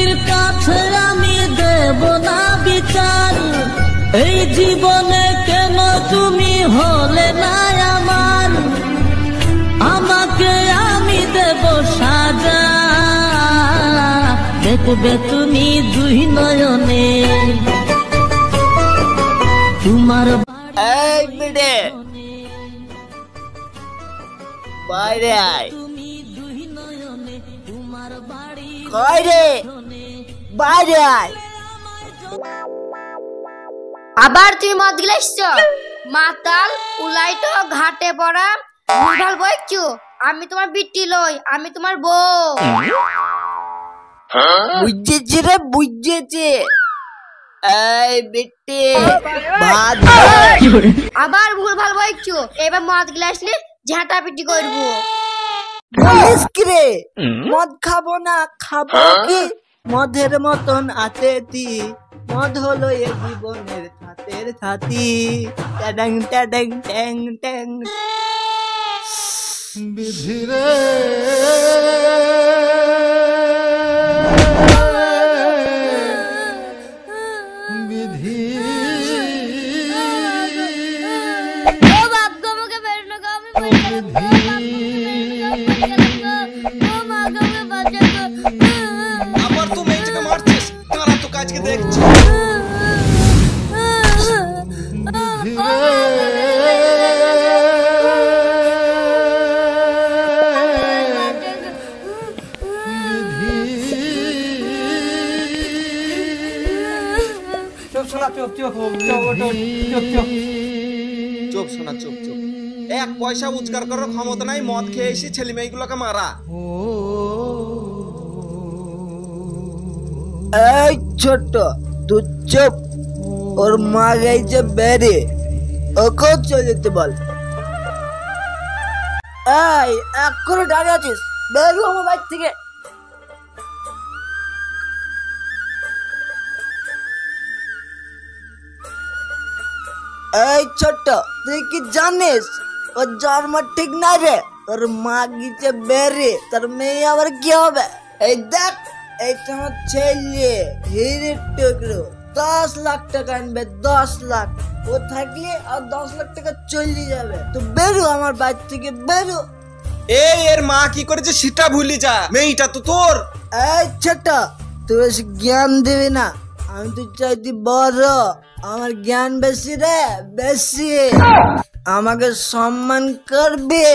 মাটির কাছে আমি দেব না বিচার, এই জীবনে কেন তুমি হলে না আমার, আমাকে আমি দেব সাজা, দেখবে তুমি দুই নয়নে তোমার বাইরে আয়। তুমি দুই নয়নে তোমার বাড়ি বাইরে বাইরে আয়। আবার তুমি মদ গিলে এসছো মাতাল উলাইটো ঘাটে পড়া ভুলভাল বইছো। আমি তোমার বিটি লই, আমি তোমার বউ। বুঝেছি রে, বুঝেছি। এই বিটি ভাত আবার ভুলভাল বইছো, এবার মদ গিলে আসলে ঝাঁটা পিটি করবো। বলিস কি রে? মদ খাবো না, খাবো কি? মদের মতন আছে তি, মদ হলো এ জীবনের ছাতের ছাতি। ট্যাডাং ট্যাডাং ট্যাং ট্যাং। বিধি রে বিধি, ও বাপ গো আমাকে বেরোনো গো, আমি মরে গেলাম গো, ও মা গো আমাকে বাঁচাও গো। আবার তো মেয়েটাকে মারছিস, কারা তো কাজকে দেখছি। চোখ শোনা, চোখ চোখ চোখ চোখ চোখ। চোখ শোনা, চোখ চোখ। এক পয়সা রোজগার করার ক্ষমতা নাই, মদ খেয়ে এসে ছেলে মেয়েগুলোকে মারা। এই ছোট তুই চুপ, ওর মা গেছে বেরে, ওকে চলে যেতে বল। এই এক করে দাঁড়িয়ে আছিস, বেরো আমার বাড়ি থেকে। এই ছোট তুই কি জানিস ওর জন্ম ঠিক নাই রে, ওর মা গিয়েছে বেরে, তোর মেয়ে আবার কি হবে? এই দেখ এইটা আমার ছেলে হিরের টুকরো, 10 লাখ টাকা আনবে, 10 লাখ। ও থাকলে আর 10 লাখ টাকা চলে যাবে। তো বেরো আমার বাড়ি থেকে, বেরো। এই এর মা কি করেছে সেটা ভুলি যা, মেয়েটা তো তোর। এই ছোট তুই বেশি জ্ঞান দিবি না, আমি তো চাইতে বড়, আমার জ্ঞান বেশি রে, বেশি। আমাকে সম্মান করবে,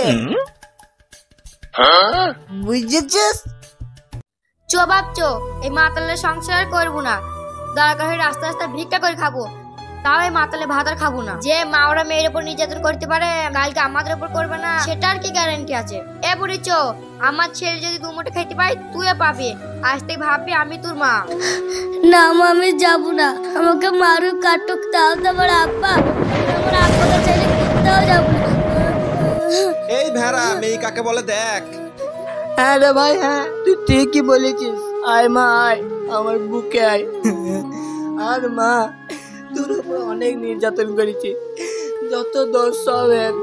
বুঝেছিস? চো বাপ চো, এই মাতালের সংসার করবো না, দরকার হয়ে রাস্তা রাস্তা ভিক্ষা করে খাবো, তাও এই মাতালে ভাত আর খাবো না। যে মা ওরা মেয়ের উপর নির্যাতন করতে পারে, কালকে আমাদের উপর করবে না সেটার কি গ্যারান্টি আছে? এ বুড়ি চো, আমার ছেলে যদি 2 মুঠো খাইতে পাই তুইও পাবি, আজ থেকে ভাববি আমি তোর মা। না মা আমি যাবো না, আমাকে মারুক কাটুক, তাও তো আমার আব্বা, আমার আব্বাকে ছেড়ে কোথাও যাবো না। এই ভেড়া মেয়ে কাকে বলে দেখ। হ্যাঁ রে ভাই, হ্যাঁ তুই ঠিকই বলেছিস। আয় মা আয়, আমার বুকে আয়। আর মা তোর উপর অনেক নির্যাতন করেছি, যত দোষ সবের।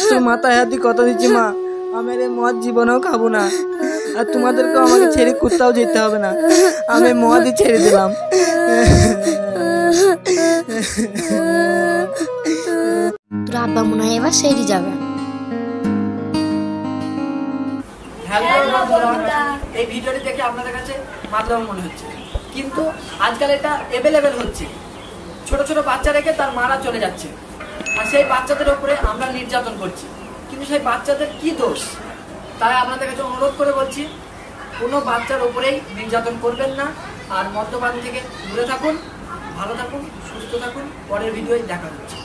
তোর মাথায় হাতি কথা দিচ্ছি মা, আমি এই মদ জীবনেও খাবো না, আর তোমাদেরকেও আমাকে ছেড়ে কোথাও যেতে হবে না, আমি মদই ছেড়ে দিলাম। তোর আব্বা মনে হয় এবার সেরে যাবে। এই ভিডিওটি দেখে আপনাদের কাছে মাতলাম মনে হচ্ছে, কিন্তু আজকাল এটা অ্যাভেলেবেল হচ্ছে। ছোট ছোট বাচ্চা রেখে তার মারা চলে যাচ্ছে, আর সেই বাচ্চাদের উপরে আমরা নির্যাতন করছি, কিন্তু সেই বাচ্চাদের কি দোষ? তাই আপনাদের কাছে অনুরোধ করে বলছি, কোনো বাচ্চার উপরেই নির্যাতন করবেন না, আর মদ্যপান থেকে দূরে থাকুন। ভালো থাকুন, সুস্থ থাকুন, পরের ভিডিওয় দেখা হচ্ছে।